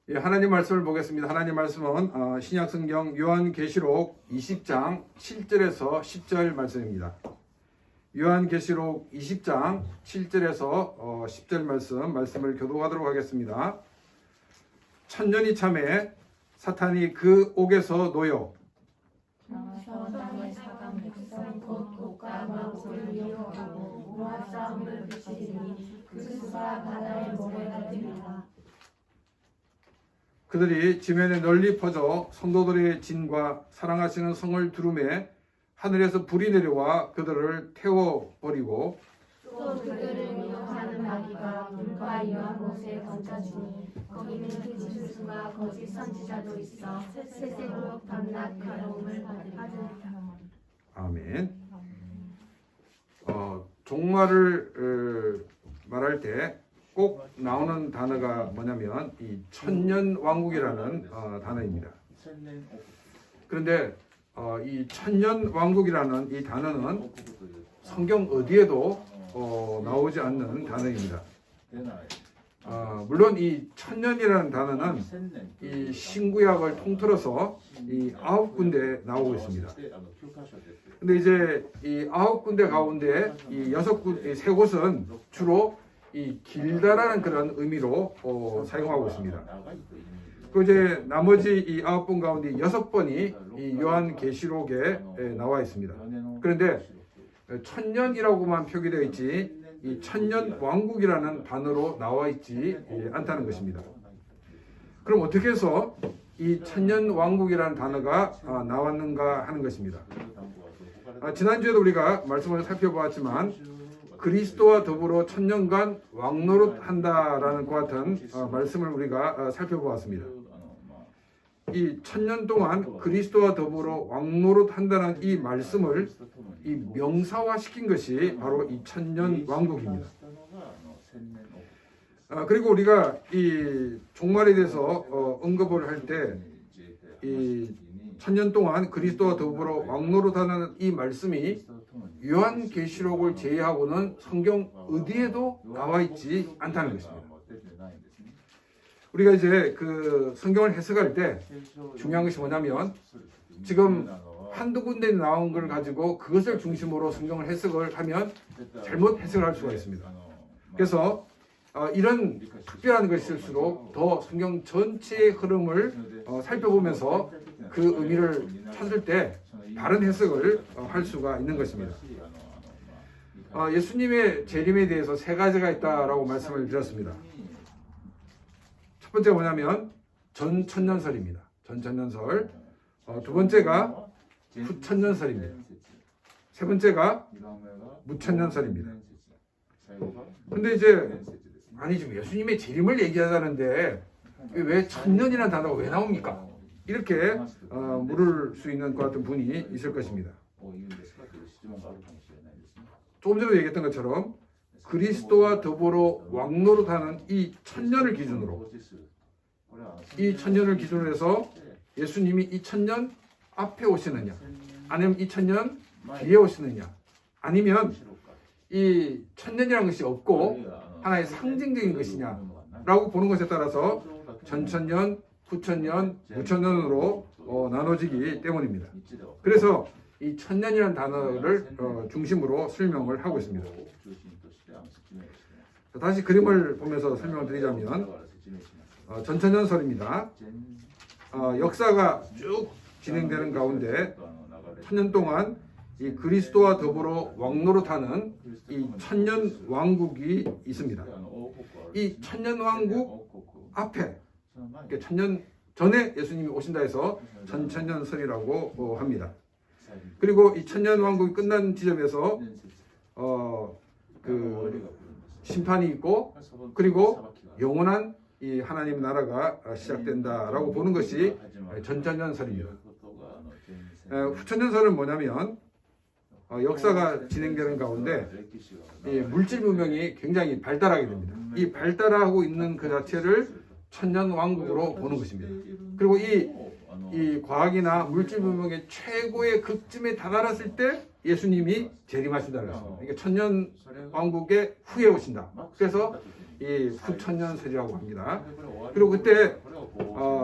예, 하나님 말씀을 보겠습니다. 하나님 말씀은 신약성경 요한계시록 20장 7절에서 10절 말씀입니다. 요한계시록 20장 7절에서 10절 말씀을 교독하도록 하겠습니다. 천년이 참에 사탄이 그 옥에서 놓여 땅의 사방 백성 곧 곡과 마곡을 이용하고 우와 싸움을 붙이니 그 수가 바다의 모래 같으니라. 그들이 지면에 널리 퍼져 성도들의 진과 사랑하시는 성을 두루매 하늘에서 불이 내려와 그들을 태워버리고 또 그들을 미혹하는 마귀가 물과 이와 못에 던져주니 거기는 그 짐승과 거짓 선지자도 있어 세세로 밤낮 괴로움을 받으리라. 아멘. 종말을 말할 때 꼭 나오는 단어가 뭐냐면 이 천년 왕국이라는 단어입니다. 그런데 이 천년 왕국이라는 이 단어는 성경 어디에도 나오지 않는 단어입니다. 물론 이 천년이라는 단어는 이 신구약을 통틀어서 이 9군데 나오고 있습니다. 근데 이제 이 9군데 가운데 이 3곳은 주로 이 길다라는 그런 의미로 사용하고 있습니다. 그 이제 나머지 이 9번 가운데 6번이 이 요한계시록에 나와 있습니다. 그런데 천년이라고만 표기되어 있지 이 천년 왕국이라는 단어로 나와 있지 않다는 것입니다. 그럼 어떻게 해서 이 천년 왕국이라는 단어가 나왔는가 하는 것입니다. 지난주에도 우리가 말씀을 살펴보았지만 그리스도와 더불어 천년간 왕노릇 한다라는 것 같은 말씀을 우리가 살펴보았습니다. 이 천년 동안 그리스도와 더불어 왕노릇 한다는 이 말씀을 이 명사화시킨 것이 바로 이 천년 왕국입니다. 그리고 우리가 이 종말에 대해서 언급을 할 때 이 천년 동안 그리스도와 더불어 왕노릇하는 이 말씀이 요한계시록을 제외하고는 성경 어디에도 나와 있지 않다는 것입니다. 우리가 이제 그 성경을 해석할 때 중요한 것이 뭐냐면 지금 한두 군데 나온 걸 가지고 그것을 중심으로 성경을 해석을 하면 잘못 해석을 할 수가 있습니다. 그래서 이런 특별한 것일수록 더 성경 전체의 흐름을 살펴보면서 그 의미를 찾을 때 다른 해석을 할 수가 있는 것입니다. 예수님의 재림에 대해서 3가지가 있다라고 말씀을 드렸습니다. 첫 번째가 뭐냐면 전천년설입니다. 전천년설. 두 번째가 후천년설입니다. 세 번째가 무천년설입니다. 근데 이제 아니 지금 예수님의 재림을 얘기하자는데 왜 천년이라는 단어가 왜 나옵니까? 이렇게 물을 수 있는 것 같은 분이 있을 것입니다. 조금 전에 얘기했던 것처럼 그리스도와 더불어 왕노릇하는 이 천년을 기준으로 이 천년을 기준으로 해서 예수님이 이 천년 앞에 오시느냐 아니면 이 천년 뒤에 오시느냐 아니면 이 천년이라는 것이 없고 하나의 상징적인 것이냐 라고 보는 것에 따라서 전천년, 후천년, 무천년으로 나눠지기 때문입니다. 그래서 이 천년이라는 단어를 중심으로 설명을 하고 있습니다. 다시 그림을 보면서 설명을 드리자면 전천년설입니다. 역사가 쭉 진행되는 가운데 천년 동안 이 그리스도와 더불어 왕노릇하는 이 천년 왕국이 있습니다. 이 천년 왕국 앞에 천년 전에 예수님이 오신다 해서 전천년설이라고 합니다. 그리고 이 천년 왕국이 끝난 지점에서 그 심판이 있고 그리고 영원한 이 하나님 나라가 시작된다라고 보는 것이 전천년설입니다. 후천년설은 뭐냐면 역사가 진행되는 가운데 물질 문명이 굉장히 발달하게 됩니다. 이 발달하고 있는 그 자체를 천년 왕국으로 보는 것입니다. 그리고 이 과학이나 물질 문명의 최고의 극점에 다다랐을 때 예수님이 재림하신다는 것입니다. 그러니까 천년 왕국의 후에 오신다. 그래서 이 후천년설이라고 합니다. 그리고 그때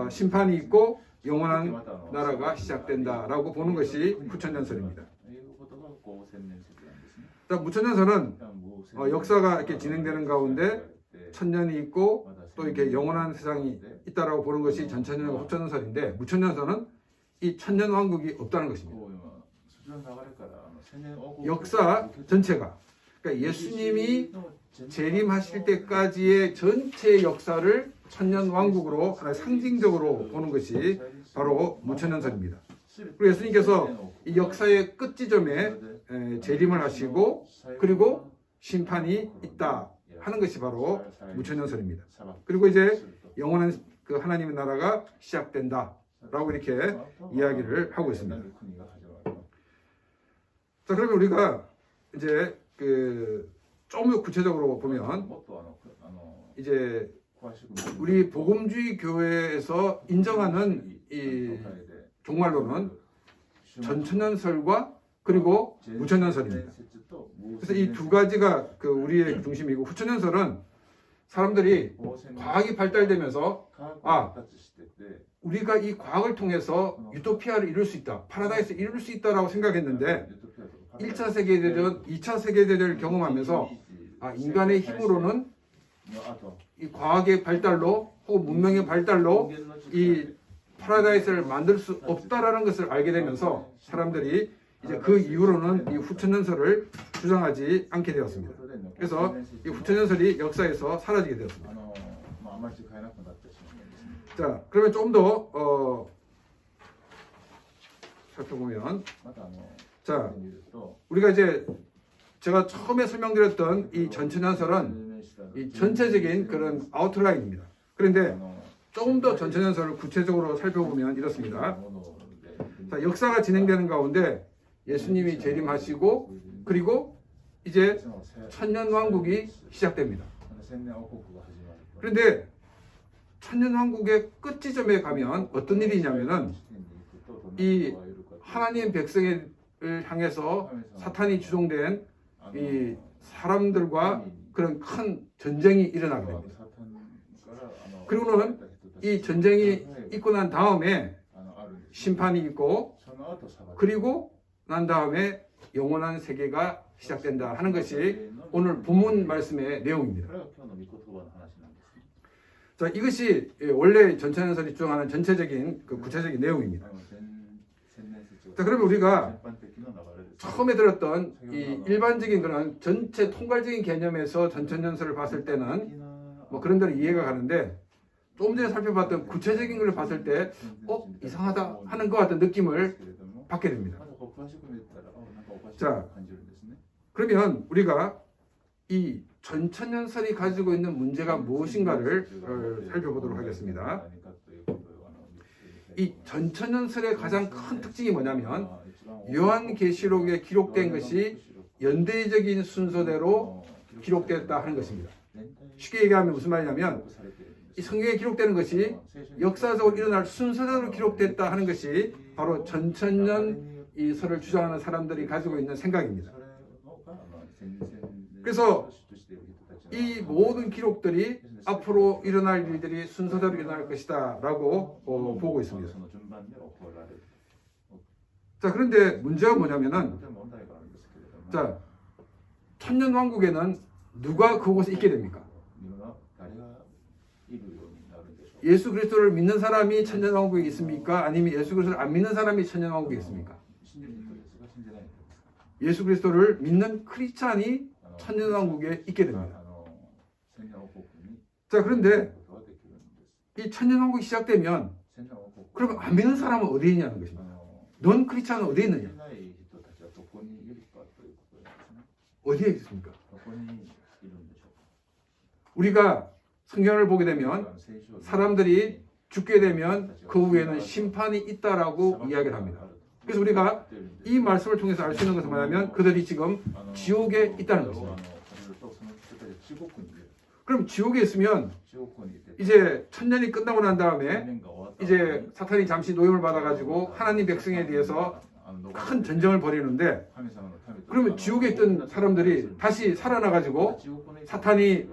심판이 있고 영원한 나라가 시작된다라고 보는 것이 후천년설입니다. 자, 무천년설은 역사가 이렇게 진행되는 가운데 천년이 있고 또 이렇게 영원한 세상이 있다라고 보는 것이 전천년과 후천년설인데, 무천년설은 이 천년 왕국이 없다는 것입니다. 역사 전체가, 그러니까 예수님이 재림하실 때까지의 전체 역사를 천년 왕국으로 하나 상징적으로 보는 것이 바로 무천년설입니다. 그리고 예수님께서 이 역사의 끝 지점에 재림을 하시고 그리고 심판이 있다 하는 것이 바로 무천년설입니다. 그리고 이제 영원한 그 하나님의 나라가 시작된다라고 이렇게 이야기를 하고 있습니다. 자, 그러면 우리가 이제 좀 더 구체적으로 보면 이제 우리 복음주의 교회에서 인정하는 이 종말론은 전천년설과 그리고 무천년설입니다. 그래서 이 두 가지가 우리의 중심이고, 후천년설은 사람들이 과학이 발달되면서 우리가 이 과학을 통해서 유토피아를 이룰 수 있다, 파라다이스를 이룰 수 있다라고 생각했는데 1차 세계대전, 2차 세계대전을 경험하면서 인간의 힘으로는 이 과학의 발달로 혹은 문명의 발달로 이 파라다이스를 만들 수 없다라는 것을 알게 되면서 사람들이 이제 그 이후로는 이 후천년설을 주장하지 않게 되었습니다. 그래서 이 후천년설이 역사에서 사라지게 되었습니다. 자, 그러면 좀 더 살펴보면, 자, 우리가 이제 제가 처음에 설명드렸던 이 전천년설은 이 전체적인 그런 아웃라인입니다. 그런데 조금 더 전천년설을 구체적으로 살펴보면 이렇습니다. 자, 역사가 진행되는 가운데 예수님이 재림하시고 그리고 이제 천년왕국이 시작됩니다. 그런데 천년왕국의 끝 지점에 가면 어떤 일이 있냐면은 이 하나님 백성을 향해서 사탄이 주동된 이 사람들과 그런 큰 전쟁이 일어나게 됩니다. 그리고는 이 전쟁이 있고 난 다음에 심판이 있고 그리고 난 다음에 영원한 세계가 시작된다 하는 것이 오늘 본문 말씀의 내용입니다. 자, 이것이 원래 전천년설이 주장하는 전체적인 구체적인 내용입니다. 자, 그러면 우리가 처음에 들었던 이 일반적인 그런 전체 통괄적인 개념에서 전천년설을 봤을 때는 뭐 그런 대로 이해가 가는데, 조금 전에 살펴봤던 구체적인 걸 봤을 때 이상하다 하는 것 같은 느낌을 받게 됩니다. 자, 그러면 우리가 이 전천년설이 가지고 있는 문제가 무엇인가를 살펴보도록 하겠습니다. 이 전천년설의 가장 큰 특징이 뭐냐면 요한계시록에 기록된 것이 연대적인 순서대로 기록됐다 하는 것입니다. 쉽게 얘기하면 무슨 말이냐면 이 성경에 기록되는 것이 역사적으로 일어날 순서대로 기록됐다 하는 것이 바로 전천년 이 설을 주장하는 사람들이 가지고 있는 생각입니다. 그래서 이 모든 기록들이 앞으로 일어날 일들이 순서대로 일어날 것이다 라고 보고 있습니다. 자, 그런데 문제가 뭐냐면은, 자, 천년왕국에는 누가 그곳에 있게 됩니까? 예수 그리스도를 믿는 사람이 천년왕국에 있습니까? 아니면 예수 그리스도를 안 믿는 사람이 천년왕국에 있습니까? 예수 그리스도를 믿는 크리스찬이 천년왕국에 있게 됩니다. 자, 그런데 이 천년왕국이 시작되면 그러면 안 믿는 사람은 어디에 있냐는 것입니다. 넌 크리스찬은 어디에 있느냐? 어디에 있습니까? 우리가 성경을 보게 되면 사람들이 죽게 되면 그 후에는 심판이 있다라고 이야기를 합니다. 그래서 우리가 이 말씀을 통해서 알 수 있는 것은 뭐냐면 그들이 지금 지옥에 있다는 것입니다. 그럼 지옥에 있으면 이제 천년이 끝나고 난 다음에 이제 사탄이 잠시 노임을 받아가지고 하나님 백성에 대해서 큰 전쟁을 그러면 지옥에 있던 사람들이 다시 살아나가지고 사탄이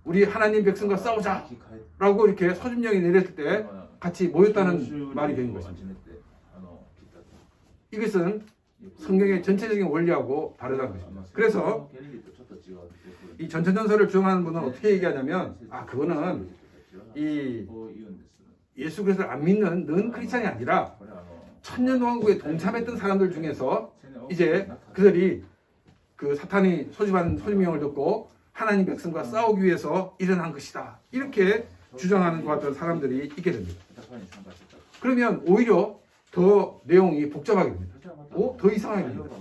우리 하나님 백성과 싸우자라고 이렇게 소집령이 내렸을 때 같이 모였다는 말이 되는 것입니다. 이것은 성경의 전체적인 원리하고 다르다는 것입니다. 그래서 이 전천전설을 주장하는 분은 어떻게 얘기하냐면, 그거는 이 예수 그리스도를 안 믿는 넌 크리스찬이 아니라 천년왕국에 동참했던 사람들 중에서 이제 그들이 그 사탄이 소집한 소집명을 듣고 하나님 백성과 싸우기 위해서 일어난 것이다, 이렇게 주장하는 것 같은 사람들이 있게 됩니다. 그러면 오히려 더 내용이 복잡하게 됩니다. 더 이상하게 됩니다.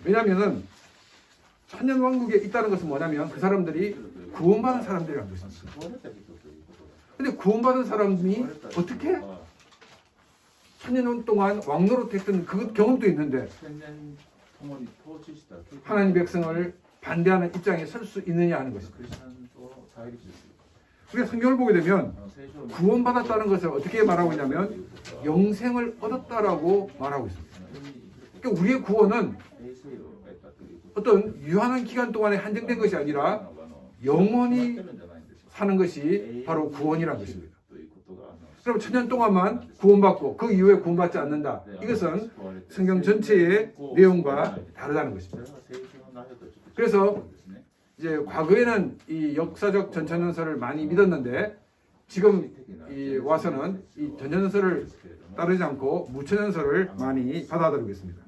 왜냐하면 천년왕국에 있다는 것은 뭐냐면 그 사람들이 구원받은 사람들이라는 것입니다. 근데 구원받은 사람이 어떻게 천년 동안 왕노릇했던 그 경험도 있는데 하나님 백성을 반대하는 입장에 설 수 있느냐 하는 것입니다. 우리가 성경을 보게 되면 구원받았다는 것을 어떻게 말하고 있냐면 영생을 얻었다라고 말하고 있습니다. 그러니까 우리의 구원은 어떤 유한한 기간 동안에 한정된 것이 아니라 영원히 사는 것이 바로 구원이라는 것입니다. 그럼 천년 동안만 구원받고 그 이후에 구원받지 않는다, 이것은 성경 전체의 내용과 다르다는 것입니다. 그래서 이제 과거에는 이 역사적 전천전설을 많이 믿었는데 지금 와서는 이 전천전설을 따르지 않고 무천전설을 많이 받아들이고 있습니다.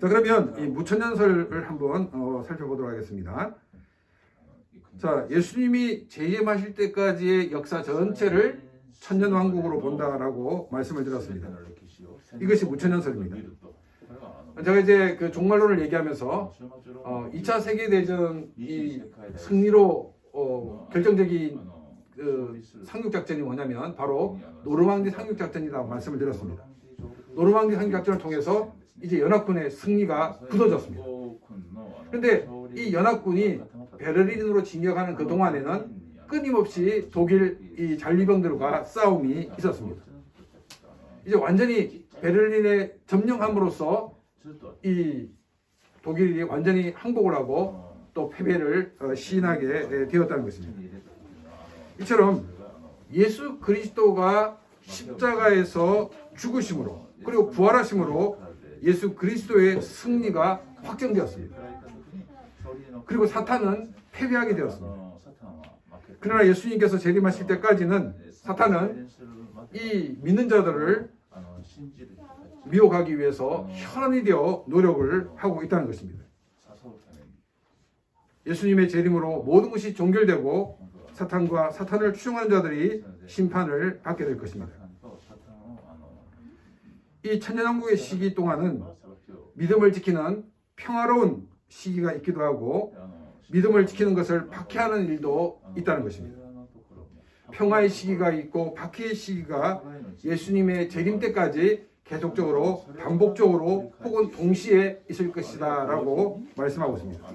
자, 그러면 이 무천전설을 한번 살펴보도록 하겠습니다. 자, 예수님이 재림하실 때까지의 역사 전체를 천년왕국으로 본다라고 말씀을 드렸습니다. 이것이 무천년설입니다. 제가 이제 그 종말론을 얘기하면서 2차 세계대전 이 승리로 결정적인 그 상륙작전이 뭐냐면 바로 노르망디 상륙작전이라고 말씀을 드렸습니다. 노르망디 상륙작전을 통해서 이제 연합군의 승리가 굳어졌습니다. 그런데 이 연합군이 베를린으로 진격하는 그 동안에는 끊임없이 독일 이 잔류병들과 싸움이 있었습니다. 이제 완전히 베를린에 점령함으로써 이 독일이 완전히 항복을 하고 또 패배를 시인하게 되었다는 것입니다. 이처럼 예수 그리스도가 십자가에서 죽으심으로 그리고 부활하심으로 예수 그리스도의 승리가 확정되었습니다. 그리고 사탄은 패배하게 되었습니다. 그러나 예수님께서 재림하실 때까지는 사탄은 이 믿는 자들을 미혹하기 위해서 혈안이 되어 노력을 하고 있다는 것입니다. 예수님의 재림으로 모든 것이 종결되고 사탄과 사탄을 추종하는 자들이 심판을 받게 될 것입니다. 이 천년왕국의 시기 동안은 믿음을 지키는 평화로운 시기가 있기도 하고 믿음을 지키는 것을 박해하는 일도 있다는 것입니다. 평화의 시기가 있고 박해의 시기가 예수님의 재림 때까지 계속적으로 반복적으로 혹은 동시에 있을 것이다 라고 말씀하고 있습니다.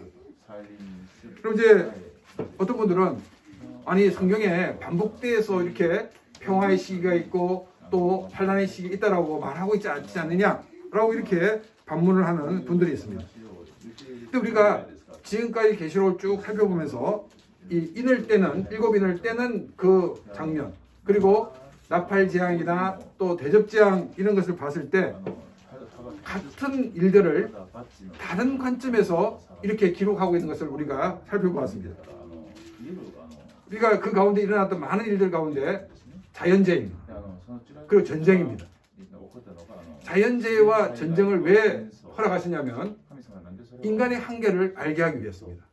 그럼 이제 어떤 분들은 아니 성경에 반복돼서 이렇게 평화의 시기가 있고 또 환난의 시기가 있다라고 말하고 있지 않지 않느냐라고 이렇게 반문을 하는 분들이 있습니다. 근데 우리가 지금까지 계시록을 쭉 살펴보면서 이 인을 때는 일곱 인을 때는 그 장면 그리고 나팔 재앙이나 또 대접 재앙 이런 것을 봤을 때 같은 일들을 다른 관점에서 이렇게 기록하고 있는 것을 우리가 살펴보았습니다. 우리가 그 가운데 일어났던 많은 일들 가운데 자연재해입니다. 그리고 전쟁입니다. 자연재해와 전쟁을 왜 허락하시냐면 인간의 한계를 알게 하기 위해서입니다.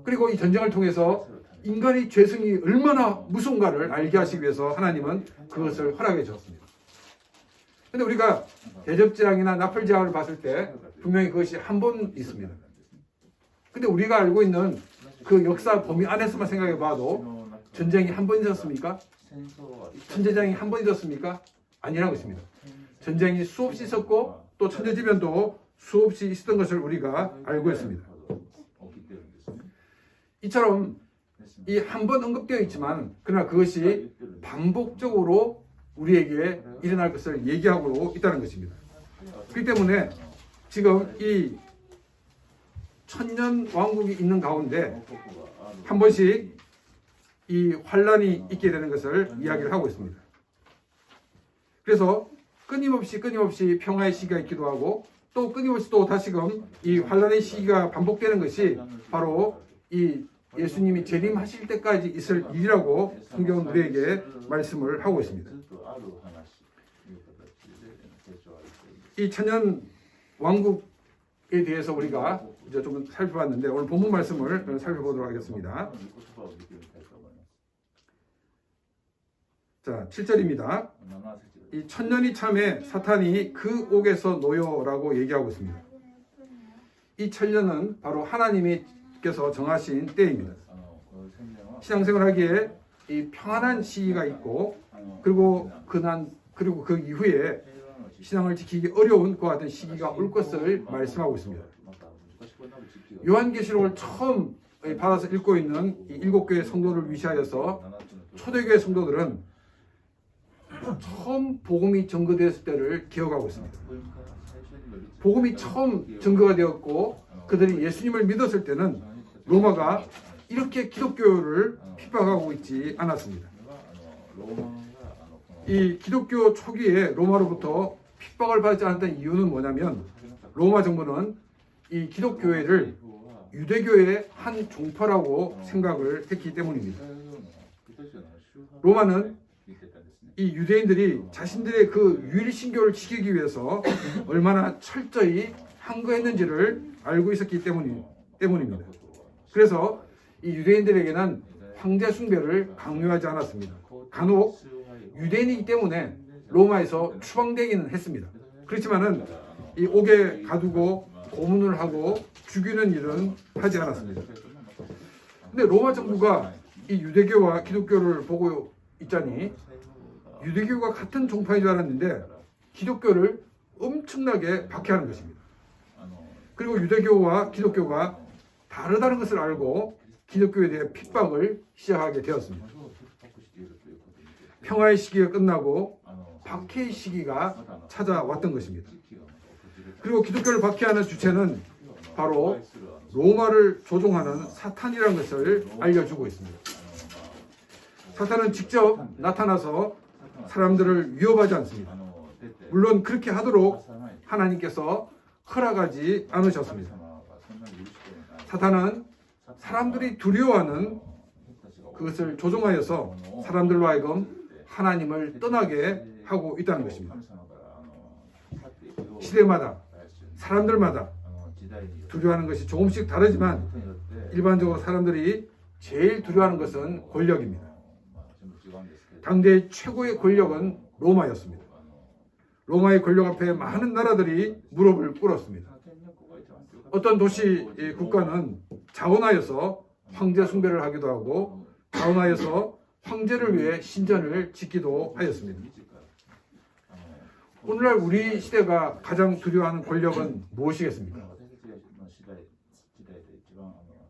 그리고 이 전쟁을 통해서 인간의 죄성이 얼마나 무서운가를 알게 하시기 위해서 하나님은 그것을 허락해 주셨습니다. 그런데 우리가 대접재앙이나 나팔재앙을 봤을 때 분명히 그것이 한 번 있습니다. 근데 우리가 알고 있는 그 역사 범위 안에서만 생각해 봐도 전쟁이 한 번 있었습니까? 천재장이 한 번 있었습니까? 아니라고 있습니다. 전쟁이 수없이 있었고 또 천재지변도 수없이 있었던 것을 우리가 알고 있습니다. 이처럼 이 한 번 언급되어 있지만 그러나 그것이 반복적으로 우리에게 일어날 것을 얘기하고 있다는 것입니다. 그렇기 때문에 지금 이 천년 왕국이 있는 가운데 한 번씩 이 환란이 있게 되는 것을 이야기를 하고 있습니다. 그래서 끊임없이 평화의 시기가 있기도 하고 또 끊임없이 또 다시금 이 환란의 시기가 반복되는 것이 바로 이 예수님이 재림하실 때까지 있을 일이라고 성경은 우리에게 말씀을 하고 있습니다. 이 천년 왕국에 대해서 우리가 이제 좀 살펴봤는데 오늘 본문 말씀을 살펴보도록 하겠습니다. 자, 7절입니다. 이 천년이 참에 사탄이 그 옥에서 놓여라고 얘기하고 있습니다. 이 천년은 바로 하나님께서 정하신 때입니다. 신앙생활하기에 이 평안한 시기가 있고 그리고 그 이후에 신앙을 지키기 어려운 그와 같은 시기가 올 것을 말씀하고 있습니다. 요한계시록을 처음 받아서 읽고 있는 이 7교회 성도를 위시하여서 초대교회 성도들은 처음 복음이 전거되었을 때를 기억하고 있습니다. 복음이 처음 전거가 되었고 그들이 예수님을 믿었을 때는 로마가 이렇게 기독교를 핍박하고 있지 않았습니다. 이 기독교 초기에 로마로부터 핍박을 받지 않았던 이유는 뭐냐면 로마 정부는 이 기독교회를 유대교의 한 종파라고 생각을 했기 때문입니다. 로마는 이 유대인들이 자신들의 그 유일신교를 지키기 위해서 얼마나 철저히 항거했는지를 알고 있었기 때문입니다. 그래서 이 유대인들에게는 황제 숭배를 강요하지 않았습니다. 간혹 유대인이기 때문에 로마에서 추방되기는 했습니다. 그렇지만은 이 옥에 가두고 고문을 하고 죽이는 일은 하지 않았습니다. 근데 로마 정부가 이 유대교와 기독교를 보고 있자니 유대교가 같은 종파인 줄 알았는데 기독교를 엄청나게 박해하는 것입니다. 그리고 유대교와 기독교가 다르다는 것을 알고 기독교에 대해 핍박을 시작하게 되었습니다. 평화의 시기가 끝나고 박해의 시기가 찾아왔던 것입니다. 그리고 기독교를 박해하는 주체는 바로 로마를 조종하는 사탄이라는 것을 알려주고 있습니다. 사탄은 직접 나타나서 사람들을 위협하지 않습니다. 물론 그렇게 하도록 하나님께서 허락하지 않으셨습니다. 사탄은 사람들이 두려워하는 그것을 조종하여서 사람들로 하여금 하나님을 떠나게 하고 있다는 것입니다. 시대마다 사람들마다 두려워하는 것이 조금씩 다르지만 일반적으로 사람들이 제일 두려워하는 것은 권력입니다. 당대 최고의 권력은 로마였습니다. 로마의 권력 앞에 많은 나라들이 무릎을 꿇었습니다. 어떤 도시 국가는 자원하여서 황제 숭배를 하기도 하고 자원하여서 황제를 위해 신전을 짓기도 하였습니다. 오늘날 우리 시대가 가장 두려워하는 권력은 무엇이겠습니까?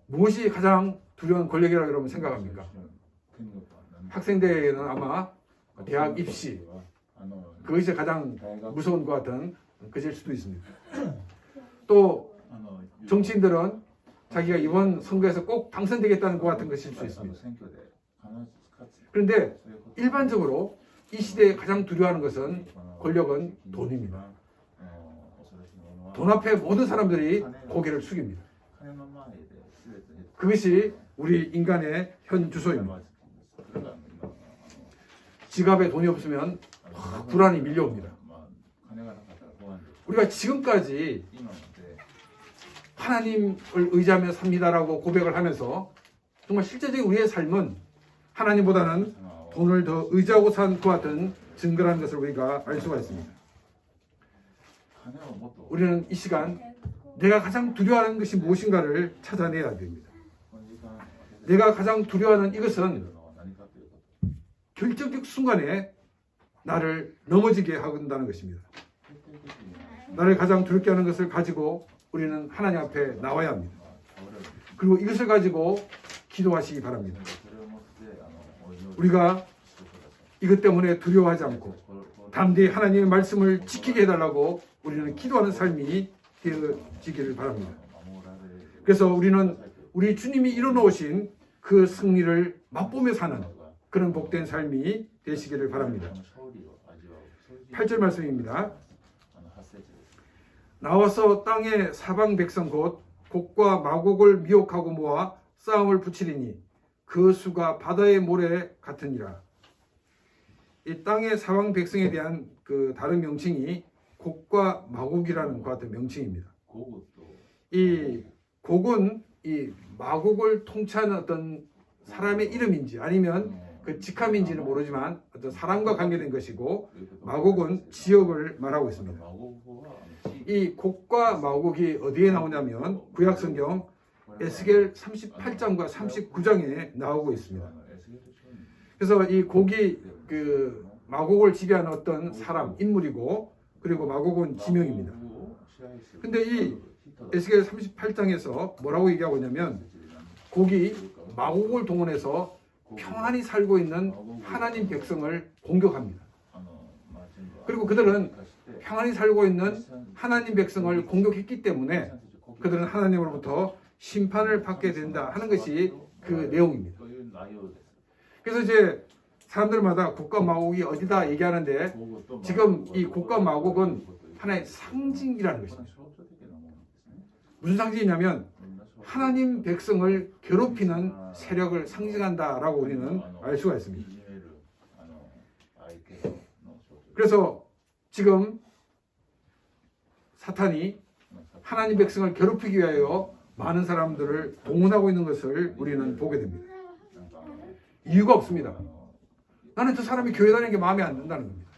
무엇이 가장 두려운 권력이라고 여러분 생각합니까? 학생들에게는 아마 대학 입시, 그것이 가장 무서운 것 같은 것일 수도 있습니다. 또 정치인들은 자기가 이번 선거에서 꼭 당선되겠다는 것 같은 것일 수 있습니다. 그런데 일반적으로 이 시대에 가장 두려워하는 것은 권력은 돈입니다. 돈 앞에 모든 사람들이 고개를 숙입니다. 그것이 우리 인간의 현 주소입니다. 지갑에 돈이 없으면 불안이 밀려옵니다. 우리가 지금까지 하나님을 의지하며 삽니다라고 고백을 하면서 정말 실제적인 우리의 삶은 하나님보다는 돈을 더 의지하고 산 것 같은 증거라는 것을 우리가 알 수가 있습니다. 우리는 이 시간 내가 가장 두려워하는 것이 무엇인가를 찾아내야 됩니다. 내가 가장 두려워하는 이것은 결정적 순간에 나를 넘어지게 한다는 것입니다. 나를 가장 두렵게 하는 것을 가지고 우리는 하나님 앞에 나와야 합니다. 그리고 이것을 가지고 기도하시기 바랍니다. 우리가 이것 때문에 두려워하지 않고 담대히 하나님의 말씀을 지키게 해달라고 우리는 기도하는 삶이 되어지기를 바랍니다. 그래서 우리는 우리 주님이 이뤄놓으신 그 승리를 맛보며 사는 그런 복된 삶이 되시기를 바랍니다. 8절 말씀입니다. 나와서 땅의 사방 백성 곧 곡과 마곡을 미혹하고 모아 싸움을 붙이리니 그 수가 바다의 모래 같으니라. 이 땅의 사방 백성에 대한 그 다른 명칭이 곡과 마곡이라는 것 같은 명칭입니다. 이 곡은 이 마곡을 통치하는 어떤 사람의 이름인지 아니면 그 직함인지는 모르지만 어떤 사람과 관계된 것이고, 마곡은 지역을 말하고 있습니다. 이 곡과 마곡이 어디에 나오냐면 구약성경 에스겔 38장과 39장에 나오고 있습니다. 그래서 이 곡이 그 마곡을 지배하는 어떤 사람, 인물이고, 그리고 마곡은 지명입니다. 근데 이 에스겔 38장에서 뭐라고 얘기하고 있냐면, 곡이 마곡을 동원해서 평안히 살고 있는 하나님 백성을 공격합니다. 그리고 그들은 평안히 살고 있는 하나님 백성을 공격했기 때문에 그들은 하나님으로부터 심판을 받게 된다 하는 것이 그 내용입니다. 그래서 이제 사람들마다 곡과 마곡이 어디다 얘기하는데, 지금 이 곡과 마곡은 하나의 상징이라는 것입니다. 무슨 상징이냐면 하나님 백성을 괴롭히는 세력을 상징한다라고 우리는 알 수가 있습니다. 그래서 지금 사탄이 하나님 백성을 괴롭히기 위하여 많은 사람들을 동원하고 있는 것을 우리는 보게 됩니다. 이유가 없습니다. 나는 저 사람이 교회 다니는 게 마음에 안 든다는 겁니다.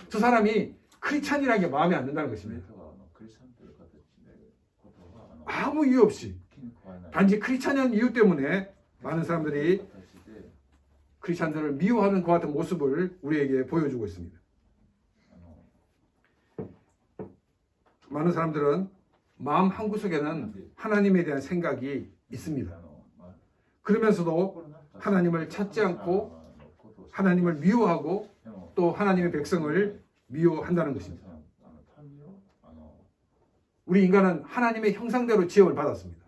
저 사람이 크리스찬이라는 게 마음에 안 든다는 것입니다. 아무 이유 없이 단지 크리스찬이라는 이유 때문에 많은 사람들이 크리스찬들을 미워하는 그 같은 모습을 우리에게 보여주고 있습니다. 많은 사람들은 마음 한구석에는 하나님에 대한 생각이 있습니다. 그러면서도 하나님을 찾지 않고 하나님을 미워하고 또 하나님의 백성을 미워한다는 것입니다. 우리 인간은 하나님의 형상대로 지음을 받았습니다.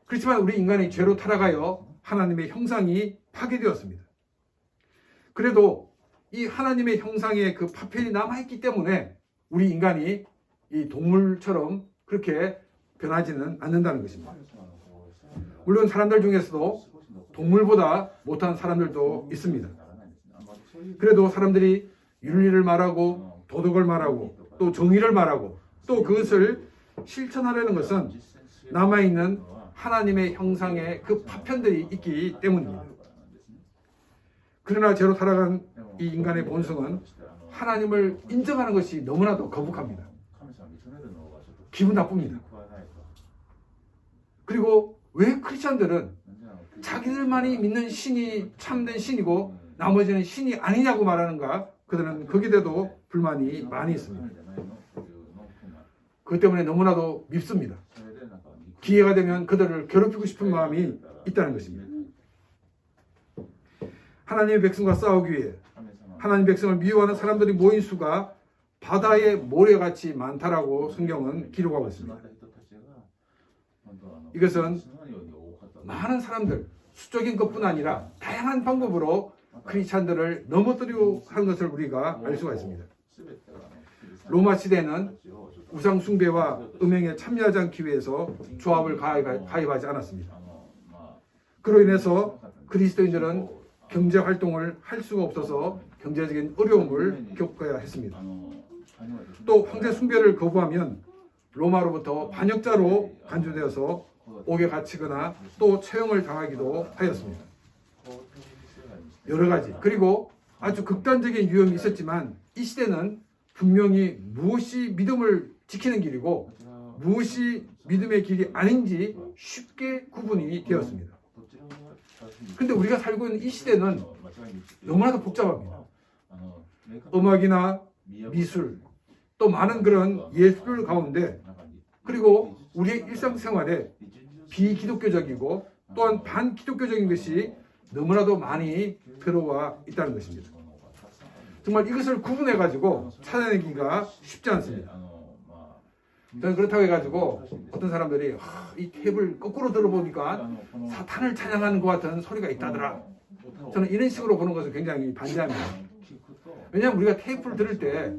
그렇지만 우리 인간이 죄로 타락하여 하나님의 형상이 파괴되었습니다. 그래도 이 하나님의 형상의 그 파편이 남아있기 때문에 우리 인간이 이 동물처럼 그렇게 변하지는 않는다는 것입니다. 물론 사람들 중에서도 동물보다 못한 사람들도 있습니다. 그래도 사람들이 윤리를 말하고 도덕을 말하고 또 정의를 말하고 또 그것을 실천하려는 것은 남아있는 하나님의 형상의 그 파편들이 있기 때문입니다. 그러나 죄로 타락한 이 인간의 본성은 하나님을 인정하는 것이 너무나도 거북합니다. 기분 나쁩니다. 그리고 왜 크리스천들은 자기들만이 믿는 신이 참된 신이고 나머지는 신이 아니냐고 말하는가? 그들은 거기에 대해도 불만이 많이 있습니다. 그것 때문에 너무나도 밉습니다. 기회가 되면 그들을 괴롭히고 싶은 마음이 있다는 것입니다. 하나님의 백성과 싸우기 위해 하나님 백성을 미워하는 사람들이 모인 수가 바다의 모래같이 많다라고 성경은 기록하고 있습니다. 이것은 많은 사람들, 수적인 것뿐 아니라 다양한 방법으로 크리스찬들을 넘어뜨리고 하는 것을 우리가 알 수가 있습니다. 로마 시대는 우상 숭배와 음행에 참여하지 않기 위해서 조합을 가입하지 않았습니다. 그로 인해서 그리스도인들은 경제 활동을 할 수가 없어서 경제적인 어려움을 겪어야 했습니다. 또 황제 숭배를 거부하면 로마로부터 반역자로 간주되어서 옥에 갇히거나 또 처형을 당하기도 하였습니다. 여러 가지, 그리고 아주 극단적인 위험이 있었지만 이 시대는 분명히 무엇이 믿음을 지키는 길이고 무엇이 믿음의 길이 아닌지 쉽게 구분이 되었습니다. 그런데 우리가 살고 있는 이 시대는 너무나도 복잡합니다. 음악이나 미술, 또 많은 그런 예술 가운데, 그리고 우리의 일상생활에 비기독교적이고 또한 반기독교적인 것이 너무나도 많이 들어와 있다는 것입니다. 정말 이것을 구분해가지고 찾아내기가 쉽지 않습니다. 저는 그렇다고 해가지고 어떤 사람들이 이 탭을 거꾸로 들어보니까 사탄을 찬양하는 것 같은 소리가 있다더라. 저는 이런 식으로 보는 것을 굉장히 반대합니다. 왜냐하면 우리가 테이프를 들을 때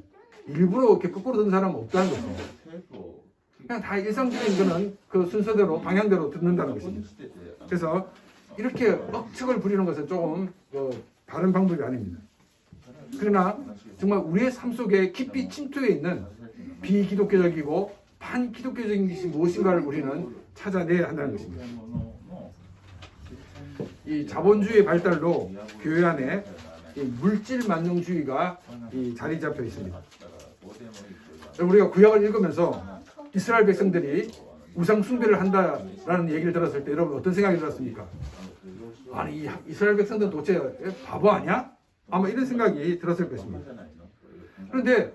일부러 이렇게 거꾸로 듣는 사람은 없다는 거죠. 그냥 다 일상적인 거는 그 순서대로 방향대로 듣는다는 것입니다. 그래서 이렇게 억측을 부리는 것은 조금 바른 방법이 아닙니다. 그러나 정말 우리의 삶 속에 깊이 침투해 있는 비기독교적이고 반기독교적인 것이 무엇인가를 우리는 찾아내야 한다는 것입니다. 이 자본주의의 발달로 교회 안에 이 물질 만능주의가 자리 잡혀 있습니다. 우리가 구약을 읽으면서 이스라엘 백성들이 우상 숭배를 한다라는 얘기를 들었을 때 여러분 어떤 생각이 들었습니까? 아니 이스라엘 백성들은 도대체 바보 아니야? 아마 이런 생각이 들었을 것입니다. 그런데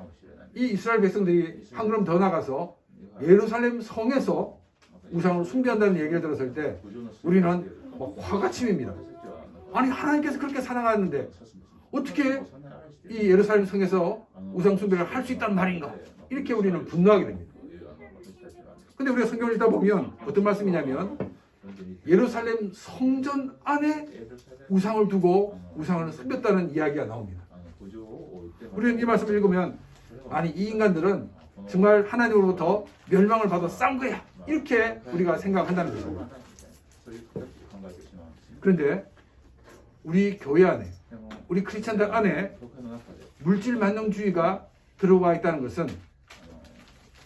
이 이스라엘 백성들이 한 걸음 더 나가서 예루살렘 성에서 우상을 숭배한다는 얘기를 들었을 때 우리는 화가 치밉니다. 아니 하나님께서 그렇게 사랑하는데 어떻게 이 예루살렘 성에서 우상 숭배를 할 수 있단 말인가? 이렇게 우리는 분노하게 됩니다. 근데 우리가 성경을 읽다 보면 어떤 말씀이냐면 예루살렘 성전 안에 우상을 두고 우상을 숭배했다는 이야기가 나옵니다. 우리는 이 말씀을 읽으면 아니 이 인간들은 정말 하나님으로부터 멸망을 받아 싼 거야 이렇게 우리가 생각한다는 것입니다. 그런데 우리 교회 안에 우리 크리스찬들 안에 물질 만능주의가 들어와 있다는 것은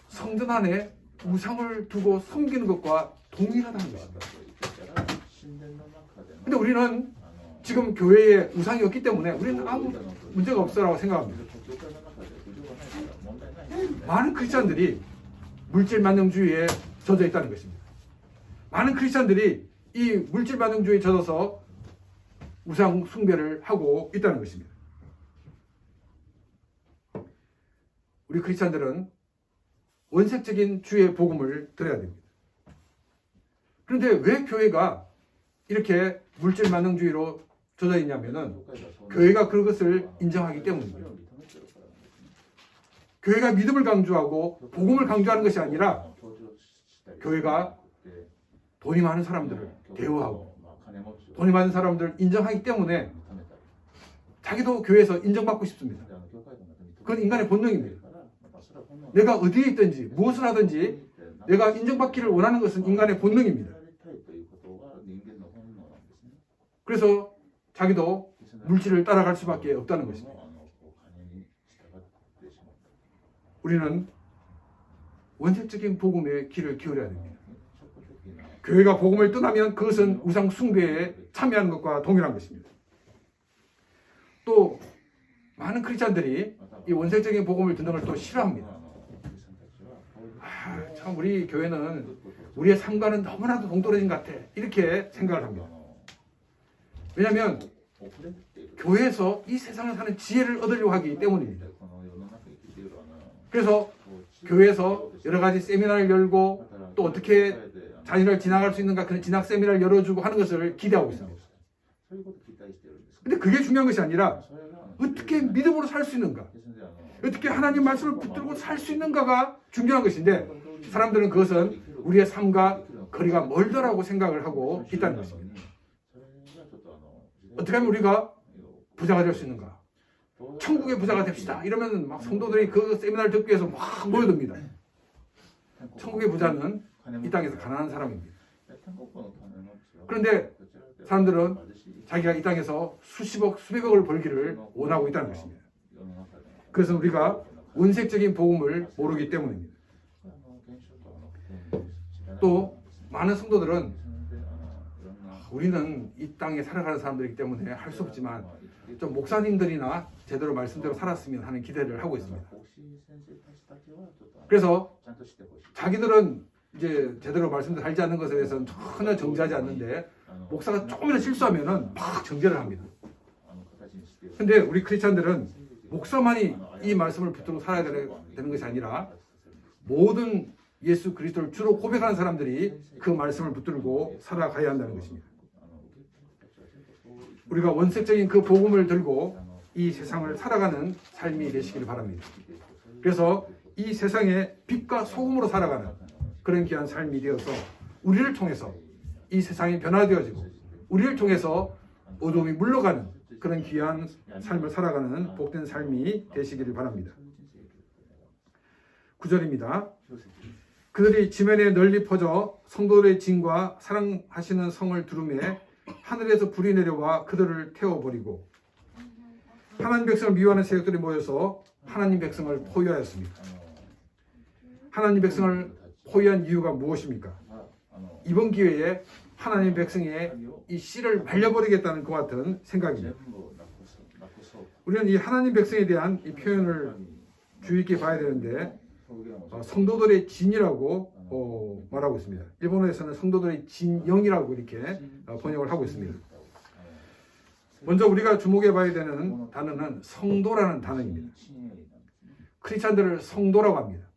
성전 안에 우상을 두고 섬기는 것과 동일하다는 것입니다. 근데 우리는 지금 교회에 우상이 없기 때문에 우리는 아무 문제가 없어라고 생각합니다. 많은 크리스찬들이 물질 만능주의에 젖어 있다는 것입니다. 많은 크리스찬들이 이 물질 만능주의에 젖어서 우상 숭배를 하고 있다는 것입니다. 우리 크리스찬들은 원색적인 주의 복음을 들어야 됩니다. 그런데 왜 교회가 이렇게 물질 만능주의로 젖어 있냐면은 교회가 그것을 인정하기 때문입니다. 교회가 믿음을 강조하고 복음을 강조하는 것이 아니라 교회가 돈이 많은 사람들을 대우하고 돈이 많은 사람들을 인정하기 때문에 자기도 교회에서 인정받고 싶습니다. 그건 인간의 본능입니다. 내가 어디에 있든지 무엇을 하든지 내가 인정받기를 원하는 것은 인간의 본능입니다. 그래서 자기도 물질을 따라갈 수밖에 없다는 것입니다. 우리는 원색적인 복음의 길을 기울여야 됩니다. 교회가 복음을 떠나면 그것은 우상 숭배에 참여하는 것과 동일한 것입니다. 또 많은 크리스찬들이 이 원색적인 복음을 듣는 걸 또 싫어합니다. 참 우리 교회는 우리의 삶과는 너무나도 동떨어진 것 같아 이렇게 생각을 합니다. 왜냐하면 교회에서 이 세상을 사는 지혜를 얻으려고 하기 때문입니다. 그래서 교회에서 여러 가지 세미나를 열고 또 어떻게 자녀를 진학할 수 있는가 그런 진학 세미나를 열어주고 하는 것을 기대하고 있습니다. 근데 그게 중요한 것이 아니라 어떻게 믿음으로 살 수 있는가, 어떻게 하나님 말씀을 붙들고 살 수 있는가가 중요한 것인데 사람들은 그것은 우리의 삶과 거리가 멀더라고 생각을 하고 있다는 것입니다. 어떻게 하면 우리가 부자가 될 수 있는가? 천국의 부자가 됩시다. 이러면 막 성도들이 그 세미나를 듣기 위해서 막 모여듭니다. 천국의 부자는 이 땅에서 가난한 사람입니다. 그런데 사람들은 자기가 이 땅에서 수십억, 수백억을 벌기를 원하고 있다는 것입니다. 그래서 우리가 원색적인 복음을 모르기 때문입니다. 또 많은 성도들은 우리는 이 땅에 살아가는 사람들이기 때문에 할 수 없지만 좀 목사님들이나 제대로 말씀대로 살았으면 하는 기대를 하고 있습니다. 그래서 자기들은 이제 제대로 말씀대로 살지 않는 것에 대해서는 전혀 정죄하지 않는데 목사가 조금이라도 실수하면은 막 정죄를 합니다. 근데 우리 크리스찬들은 목사만이 이 말씀을 붙들고 살아야 되는 것이 아니라 모든 예수 그리스도를 주로 고백하는 사람들이 그 말씀을 붙들고 살아가야 한다는 것입니다. 우리가 원색적인 그 복음을 들고 이 세상을 살아가는 삶이 되시길 바랍니다. 그래서 이 세상의 빛과 소금으로 살아가는 그런 귀한 삶이 되어서 우리를 통해서 이 세상이 변화되어지고 우리를 통해서 어둠이 물러가는 그런 귀한 삶을 살아가는 복된 삶이 되시기를 바랍니다. 9절입니다. 그들이 지면에 널리 퍼져 성도들의 진과 사랑하시는 성을 두루매 하늘에서 불이 내려와 그들을 태워버리고 하나님 백성을 미워하는 세력들이 모여서 하나님 백성을 포위하였습니다. 하나님 백성을 포위한 이유가 무엇입니까? 이번 기회에 하나님 백성의 이 씨를 말려버리겠다는 것 같은 생각입니다. 우리는 이 하나님 백성에 대한 이 표현을 주의 있게 봐야 되는데 성도들의 진이라고 말하고 있습니다. 일본어에서는 성도들의 진영이라고 이렇게 번역을 하고 있습니다. 먼저 우리가 주목해 봐야 되는 단어는 성도라는 단어입니다. 크리스찬들을 성도라고 합니다.